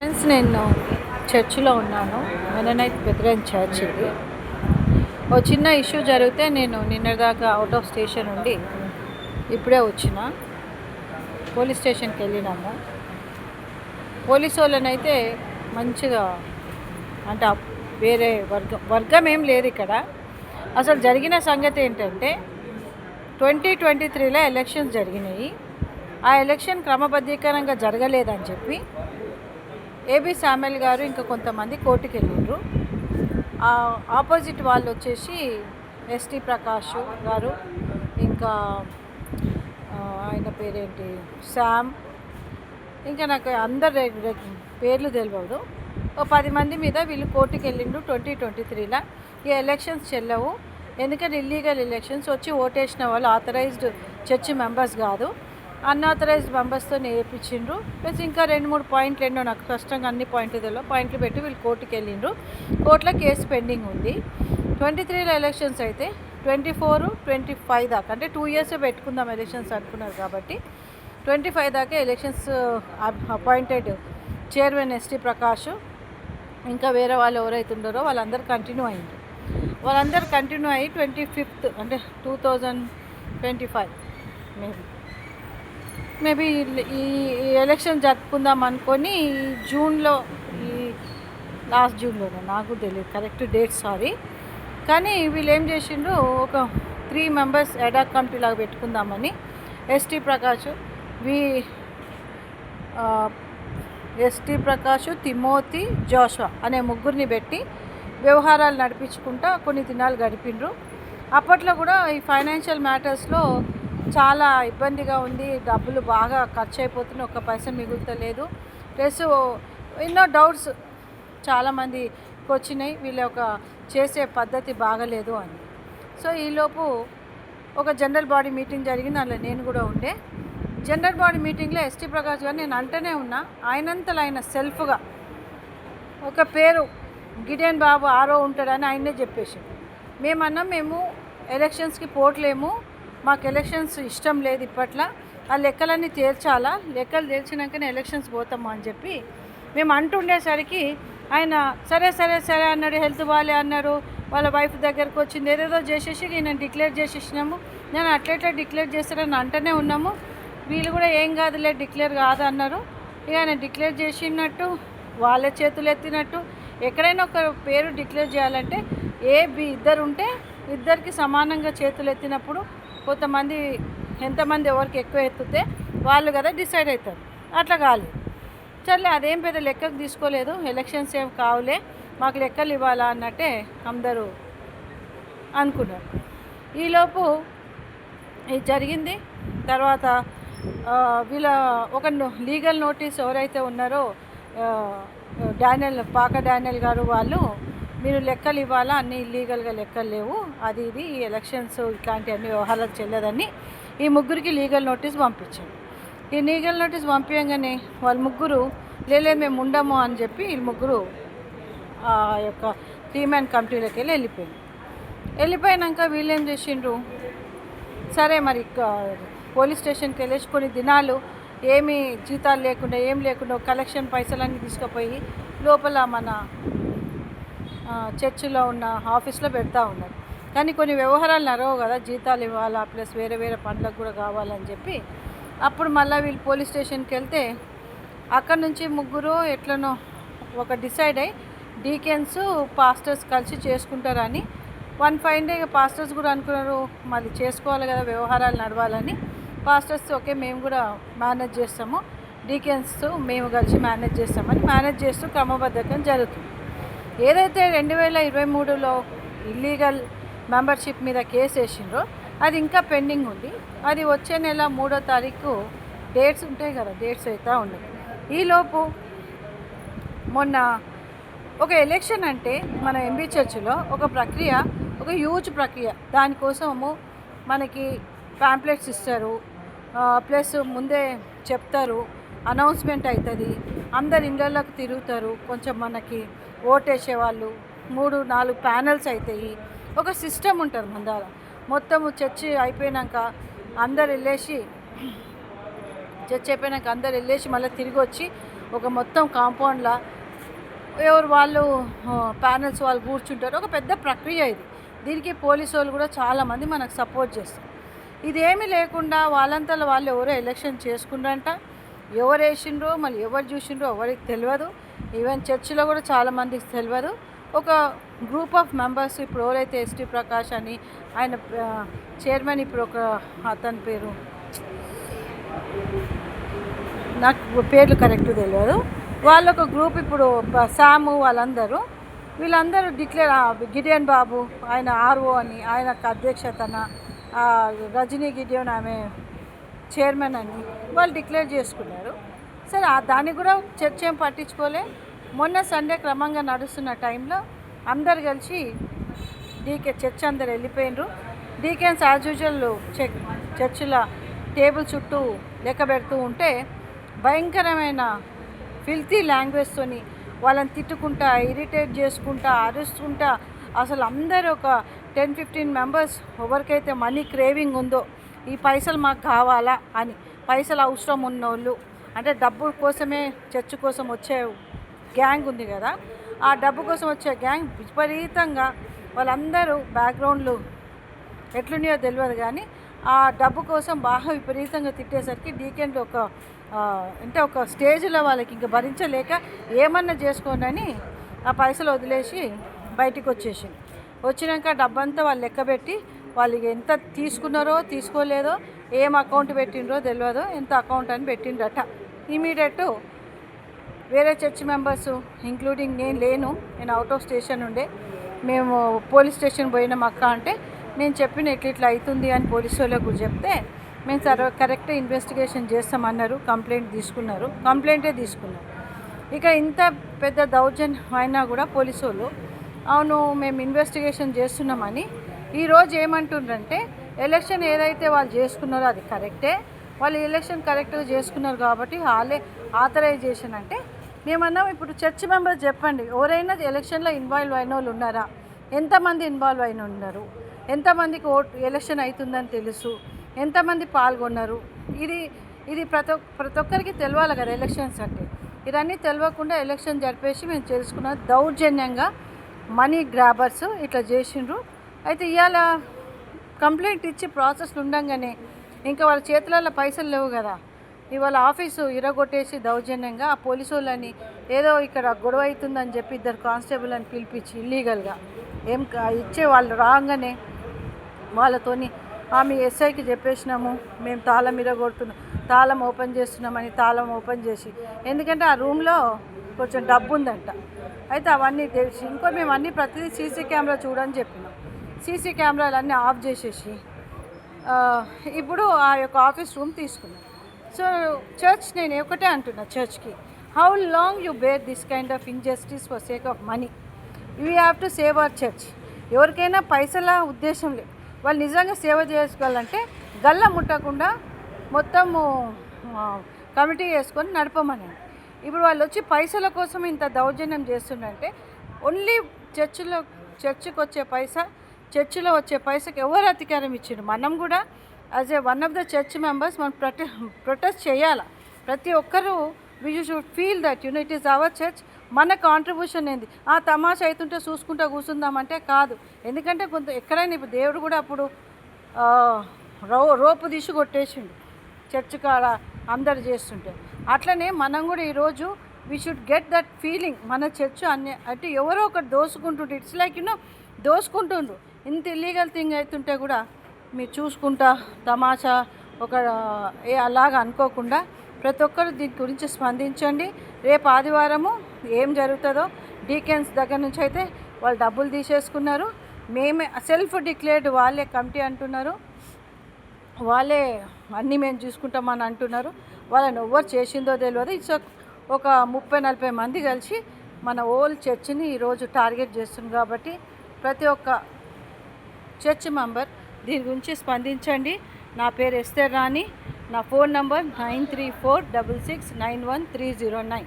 Friends, నేను చర్చిలో ఉన్నాను. మెననైట్ బెథ్రెన్ చర్చ్ ఇది. ఓ చిన్న ఇష్యూ జరిగితే నేను నిన్నటిదాకా అవుట్ ఆఫ్ స్టేషన్ ఉండి ఇప్పుడే వచ్చిన. పోలీస్ స్టేషన్కి వెళ్ళినాము. పోలీసు వాళ్ళనైతే మంచిగా అంటే వేరే వర్గం ఏం లేదు ఇక్కడ. అసలు జరిగిన సంగతి ఏంటంటే 2023లో ఎలక్షన్స్ జరిగినాయి. ఆ ఎలక్షన్ క్రమబద్ధీకరంగా జరగలేదని చెప్పి ఏబి శామ్యుల్ గారు ఇంకా కొంతమంది కోర్టుకు వెళ్ళిండ్రు. ఆపోజిట్ వాళ్ళు వచ్చేసి ఎస్టీ ప్రకాష్ గారు, ఇంకా ఆయన పేరేంటి శామ్, ఇంకా నాకు అందరు పేర్లు తెలియదు. ఓ 10 మంది మీద వీళ్ళు కోర్టుకు వెళ్ళిండ్రు. 2023లో ఈ ఎలక్షన్స్ చెల్లవు, ఎందుకంటే ఇల్లీగల్ ఎలక్షన్స్. వచ్చి ఓటేసిన వాళ్ళు ఆథరైజ్డ్ చర్చ్ మెంబర్స్ కాదు, అన్ఆథరైజ్డ్ మెంబర్స్తో నేర్పించిండ్రు. ప్లస్ ఇంకా 2-3 పాయింట్లు ఎన్నో నాకు కష్టంగా అన్ని పాయింట్లు పెట్టి వీళ్ళు కోర్టుకు వెళ్ళిండ్రు. కోర్టులో కేసు పెండింగ్ ఉంది. 23లో ఎలక్షన్స్ అయితే 24, 25 దాకా అంటే 2 years పెట్టుకుందాం ఎలక్షన్స్ అనుకున్నారు కాబట్టి 25 దాకా elections appointed chairman ST Prakash, ఇంకా వేరే వాళ్ళు ఎవరైతే ఉన్నారో వాళ్ళందరూ కంటిన్యూ అయ్యింది. వాళ్ళందరూ కంటిన్యూ అయ్యి 25th అంటే 2025 మేబీ ఈ ఎలక్షన్ జరుపుకుందాం అనుకొని జూన్లో, ఈ లాస్ట్ జూన్లోనే, నాకు తెలియదు కరెక్ట్ డేట్, సారీ. కానీ వీళ్ళు ఏం చేసిండ్రు, ఒక 3 members ఎడాక్ కమిటీ లాగా పెట్టుకుందామని ఎస్టీ ప్రకాష్, తిమోతి, జోషువా అనే ముగ్గురిని పెట్టి వ్యవహారాలు నడిపించుకుంటా కొన్ని దినాలు గడిపిండ్రు. అప్పట్లో కూడా ఈ ఫైనాన్షియల్ మ్యాటర్స్లో చాలా ఇబ్బందిగా ఉంది. డబ్బులు బాగా ఖర్చు అయిపోతున్నాయి, ఒక్క పైసా మిగులుతలేదు. ప్లస్ ఎన్నో డౌట్స్ చాలామందికి వచ్చినాయి, వీళ్ళ ఒక చేసే పద్ధతి బాగలేదు అని. సో ఈలోపు ఒక జనరల్ బాడీ మీటింగ్ జరిగింది, అందులో నేను కూడా ఉండే. జనరల్ బాడీ మీటింగ్లో ఎస్టీ ప్రకాష్ గారు, నేను అంటనే ఉన్నా, ఆయనంతలో ఆయన సెల్ఫ్గా ఒక పేరు గిడెన్ బాబు ఆరో ఉంటాడని ఆయనే చెప్పేసి, మేము ఎలక్షన్స్కి పోట్లేము, మాకు ఎలక్షన్స్ ఇష్టం లేదు, ఇప్పట్లో ఆ లెక్కలన్నీ తేల్చాలా, లెక్కలు తేల్చినాకనే ఎలక్షన్స్ పోతాము అని చెప్పి మేము అంటుండేసరికి ఆయన సరే సరే సరే అన్నాడు. హెల్త్ బాగాలే అన్నారు, వాళ్ళ వైఫ్ దగ్గరకు వచ్చింది, ఏదేదో చేసేసి నేను డిక్లేర్ చేసేసినాము. నేను అట్లెట్లా డిక్లేర్ చేస్తారని అంటనే ఉన్నాము. వీళ్ళు కూడా ఏం కాదులే, డిక్లేర్ కాదు అన్నారు. ఇక ఆయన డిక్లేర్ చేసినట్టు, వాళ్ళ చేతులు ఎత్తినట్టు. ఎక్కడైనా ఒక పేరు డిక్లేర్ చేయాలంటే ఇద్దరు ఉంటే ఇద్దరికి సమానంగా చేతులు ఎత్తినప్పుడు కొంతమంది ఎంతమంది ఎవరికి ఎక్కువ ఎత్తితే వాళ్ళు కదా డిసైడ్ అవుతారు. అట్లా కాలేదు. సర్లే, అదేం పెద్ద లెక్కకు తీసుకోలేదు, ఎలక్షన్స్ ఏం కావులే, మాకు లెక్కలు ఇవ్వాలా అన్నట్టే అందరూ అనుకున్నారు. ఈలోపు ఇది జరిగింది. తర్వాత వీళ్ళ ఒక లీగల్ నోటీస్ ఎవరైతే ఉన్నారో పాక డానియల్ గారు, వాళ్ళు మీరు లెక్కలు ఇవ్వాలా, అన్నీ ఇల్లీగల్గా లెక్కలు లేవు, అది ఇది ఈ ఎలక్షన్స్ ఇట్లాంటి అన్ని వ్యవహారాలు చెల్లదని ఈ ముగ్గురికి లీగల్ నోటీస్ పంపించారు. ఈ లీగల్ నోటీస్ పంపించగానే వాళ్ళ ముగ్గురు లేదు మేము ఉండము అని చెప్పి వీళ్ళు ముగ్గురు ఆ యొక్క 3-man కమిటీలోకి వెళ్ళిపోయినాక వీళ్ళు ఏం చేసిండ్రు, సరే మరి పోలీస్ స్టేషన్కి వెళ్ళేసి కొన్ని దినాలు ఏమీ జీతాలు లేకుండా ఏం లేకుండా కలెక్షన్ పైసలన్నీ తీసుకుపోయి లోపల మన చర్చిలో ఉన్న ఆఫీస్లో పెడతా ఉన్నారు. కానీ కొన్ని వ్యవహారాలు నడవవు కదా, జీతాలు ఇవ్వాలా, ప్లస్ వేరే వేరే పనులకు కూడా కావాలని చెప్పి అప్పుడు మళ్ళీ వీళ్ళు పోలీస్ స్టేషన్కి వెళ్తే అక్కడ నుంచి ముగ్గురు ఎట్లనో ఒక డిసైడ్ అయ్యి డీకెన్స్, పాస్టర్స్ కలిసి చేసుకుంటారని 1 fine day పాస్టర్స్ కూడా అనుకున్నారు, మరి చేసుకోవాలి కదా, వ్యవహారాలు నడవాలని. పాస్టర్స్ ఓకే మేము కూడా మేనేజ్ చేస్తాము, డీకెన్స్ మేము కలిసి మేనేజ్ చేస్తామని మేనేజ్ చేస్తూ క్రమబద్ధకం జరుగుతుంది. ఏదైతే 2023లో ఇల్లీగల్ మెంబర్షిప్ మీద కేసు వేసిండ్రో అది ఇంకా పెండింగ్ ఉంది. అది వచ్చే నెల 3వ తారీఖు డేట్స్ ఉంటాయి కదా, డేట్స్ అవుతూ ఉండదు. ఈలోపు మొన్న ఒక ఎలక్షన్ అంటే మన ఎంబీ చర్చిలో ఒక ప్రక్రియ, ఒక హ్యూజ్ ప్రక్రియ. దానికోసము మనకి ప్యాంప్లెట్స్ ఇస్తారు, ప్లస్ ముందే చెప్తారు, అనౌన్స్మెంట్ అవుతుంది, అందరు ఇళ్ళలోకి తిరుగుతారు, కొంచెం మనకి ఓటేసే వాళ్ళు 3-4 ప్యానల్స్ అవుతాయి, ఒక సిస్టమ్ ఉంటుంది మన దగ్గర. మొత్తము చర్చి అయిపోయాక అందరు వెళ్ళేసి మళ్ళీ తిరిగి వచ్చి ఒక మొత్తం కాంపౌండ్లా ఎవరు వాళ్ళు ప్యానెల్స్ వాళ్ళు కూర్చుంటారు. ఒక పెద్ద ప్రక్రియ ఇది. దీనికి పోలీసు వాళ్ళు కూడా చాలామంది మనకు సపోర్ట్ చేస్తారు. ఇదేమీ లేకుండా వాళ్ళంతలో వాళ్ళు ఎవరో ఎలక్షన్ చేసుకుంటారంట. ఎవరు వేసిండ్రో మళ్ళీ ఎవరు చూసిండ్రో ఎవరికి తెలియదు. ఈవెన్ చర్చిలో కూడా చాలామందికి తెలియదు. ఒక గ్రూప్ ఆఫ్ మెంబర్స్ ఇప్పుడు ఎవరైతే ఎస్టీ ప్రకాష్ అని ఆయన చైర్మన్, ఇప్పుడు ఒక అతని పేరు నాకు పేర్లు కరెక్ట్ తెలియదు, వాళ్ళు ఒక గ్రూప్ ఇప్పుడు శాము వీళ్ళందరూ డిక్లేర్, గిడియన్ బాబు ఆయన ఆర్ఓ అని ఆయనకు అధ్యక్షతన, రజనీ గిడియన్ ఆమె చైర్మన్ అని వాళ్ళు డిక్లేర్ చేసుకున్నారు. సరే దాన్ని కూడా చర్చ ఏం పట్టించుకోలే. మొన్న సండే క్రమంగా నడుస్తున్న టైంలో అందరు కలిసి చర్చ్ అందరు వెళ్ళిపోయినరు. డీకెన్స్ యాజ్ యూజువల్ చర్చిల టేబుల్ చుట్టూ లెక్క పెడుతూ ఉంటే భయంకరమైన ఫిల్తీ లాంగ్వేజ్తోని వాళ్ళని తిట్టుకుంటా, ఇరిటేట్ చేసుకుంటా, అరుస్తుంటా, అసలు అందరూ ఒక 10-15 మెంబర్స్ ఎవరికైతే మనీ క్రేవింగ్ ఉందో, ఈ పైసలు మాకు కావాలా అని, పైసలు అవసరం ఉన్నోళ్ళు, అంటే డబ్బు కోసమే చర్చ్ కోసం వచ్చే గ్యాంగ్ ఉంది కదా, ఆ డబ్బు కోసం వచ్చే గ్యాంగ్ విపరీతంగా వాళ్ళందరూ బ్యాక్గ్రౌండ్లు ఎట్లున్నాయో తెలియదు కానీ ఆ డబ్బు కోసం బాగా విపరీతంగా తిట్టేసరికి డీకెన్లు ఒక స్టేజ్లో వాళ్ళకి ఇంకా భరించలేక ఏమన్నా చేసుకోనని ఆ పైసలు వదిలేసి బయటికి వచ్చినాక డబ్బంతా వాళ్ళు లెక్కబెట్టి వాళ్ళకి ఎంత తీసుకున్నారో తీసుకోలేదో, ఏం అకౌంట్ పెట్టిండ్రో తెలియదో, ఎంత అకౌంట్ అని పెట్టిండ్రట. ఇమీడియట్ వేరే చర్చ్ మెంబర్స్ ఇంక్లూడింగ్ నేను అవుట్ ఆఫ్ స్టేషన్ ఉండే, మేము పోలీస్ స్టేషన్ పోయినాం అక్క అంటే, నేను చెప్పిన ఇట్లా అవుతుంది అని పోలీసు వాళ్ళకు చెప్తే మేము కరెక్ట్ ఇన్వెస్టిగేషన్ చేస్తామన్నారు. కంప్లైంటే తీసుకున్నారు. ఇక ఇంత పెద్ద దౌర్జన్యం అయినా కూడా పోలీసు వాళ్ళు అవును మేము ఇన్వెస్టిగేషన్ చేస్తున్నామని ఈరోజు ఏమంటుండ్రంటే, ఎలక్షన్ ఏదైతే వాళ్ళు చేసుకున్నారో అది కరెక్టే, వాళ్ళు ఎలక్షన్ కరెక్ట్గా చేసుకున్నారు కాబట్టి వాళ్ళే ఆథరైజేషన్ అంటే, మేమన్నాం ఇప్పుడు చర్చ్ మెంబర్స్ చెప్పండి, ఎవరైనా ఎలక్షన్లో ఇన్వాల్వ్ అయిన వాళ్ళు ఉన్నారా, ఎంతమంది ఇన్వాల్వ్ అయిన ఉన్నారు, ఎంతమందికి ఎలక్షన్ అవుతుందని తెలుసు, ఎంతమంది పాల్గొన్నారు, ఇది ప్రతి ఒక్కరికి తెలియాలి కదా ఎలక్షన్స్ అంటే. ఇవన్నీ తెలియకుండా ఎలక్షన్ జరిపేసి మేము తెలుసుకున్న దౌర్జన్యంగా మనీ గ్రాబర్స్ ఇట్లా చేసిండ్రు. అయితే ఇవాళ కంప్లైంట్ ఇచ్చి ప్రాసెస్లు ఉండగానే ఇంకా వాళ్ళ చేతులలో పైసలు లేవు కదా, ఇవాళ ఆఫీసు ఇరగొట్టేసి దౌర్జన్యంగా ఆ పోలీసు వాళ్ళని ఏదో ఇక్కడ గొడవ అవుతుందని చెప్పి 2 కానిస్టేబుల్ అని పిలిపించి ఇల్లీగల్గా ఇచ్చే వాళ్ళు రాగానే వాళ్ళతోని మీ ఎస్ఐకి చెప్పేసినాము, మేము తాళం ఓపెన్ చేస్తున్నామని తాళం ఓపెన్ చేసి, ఎందుకంటే ఆ రూమ్లో కొంచెం డబ్బు ఉందంట. అయితే అవన్నీ తెలిసి మేము అన్నీ ప్రతిదీ సీసీ కెమెరా చూడని చెప్పినాం. సీసీ కెమెరాలన్నీ ఆఫ్ చేసేసి ఇప్పుడు ఆ యొక్క ఆఫీస్ రూమ్ తీసుకున్నాం. సో చర్చ్ నేను ఒకటే అంటున్నా చర్చ్కి, how long you bear this kind of injustice for sake of money? We have to save our church. ఎవరికైనా పైసల ఉద్దేశం లేదు, వాళ్ళు నిజంగా సేవ చేసుకోవాలంటే గల్ల ముట్టకుండా మొత్తము కమిటీ వేసుకొని నడపమని. ఇప్పుడు వాళ్ళు వచ్చి పైసల కోసం ఇంత దౌర్జన్యం చేస్తుందంటే, ఓన్లీ చర్చికి వచ్చే పైసా, చర్చిలో వచ్చే పైసకి ఎవరు అధికారం ఇచ్చిండ్రు? మనం కూడా as a one of the church members మనం ప్రొటెస్ట్ చేయాలి. ప్రతి ఒక్కరూ we should feel that it is our church. మన కాంట్రిబ్యూషన్ ఏంది? తమాషా అవుతుంటే చూసుకుంటూ కూర్చుందామంటే కాదు. ఎందుకంటే ఎక్కడైనా ఇప్పుడు దేవుడు కూడా అప్పుడు రోపు తీసి కొట్టేసిండు చర్చ్ కాడ అందరు చేస్తుంటే, అట్లనే మనం కూడా ఈరోజు we should get that feeling. మన చర్చ్ అంటే ఎవరో ఒకటి దోసుకుంటుంటే, ఇట్స్ లైక్ దోసుకుంటుండ్రు. ఇంత ఇల్లీగల్ థింగ్ అవుతుంటే కూడా మీరు చూసుకుంటా తమాషా అలాగా అనుకోకుండా ప్రతి ఒక్కరు దీని గురించి స్పందించండి. రేపు ఆదివారము ఏం జరుగుతుందో, డీకెన్స్ దగ్గర నుంచి అయితే వాళ్ళు డబ్బులు తీసేసుకున్నారు. మేమే సెల్ఫ్ డిక్లేర్డ్ వాళ్ళే కమిటీ అంటున్నారు, వాళ్ళే అన్నీ మేము చూసుకుంటామని అంటున్నారు. వాళ్ళని ఎవరు చేసిందో తెలియదు. ఇట్స్ ఒక 30-40 మంది కలిసి మన ఓల్ చర్చిని ఈరోజు టార్గెట్ చేస్తుంది. కాబట్టి ప్రతి ఒక్క చర్చ్ మెంబర్ దీని గురించి స్పందించండి. నా పేరు ఎస్తర్ రాణి, నా ఫోన్ నంబర్ 9346691309.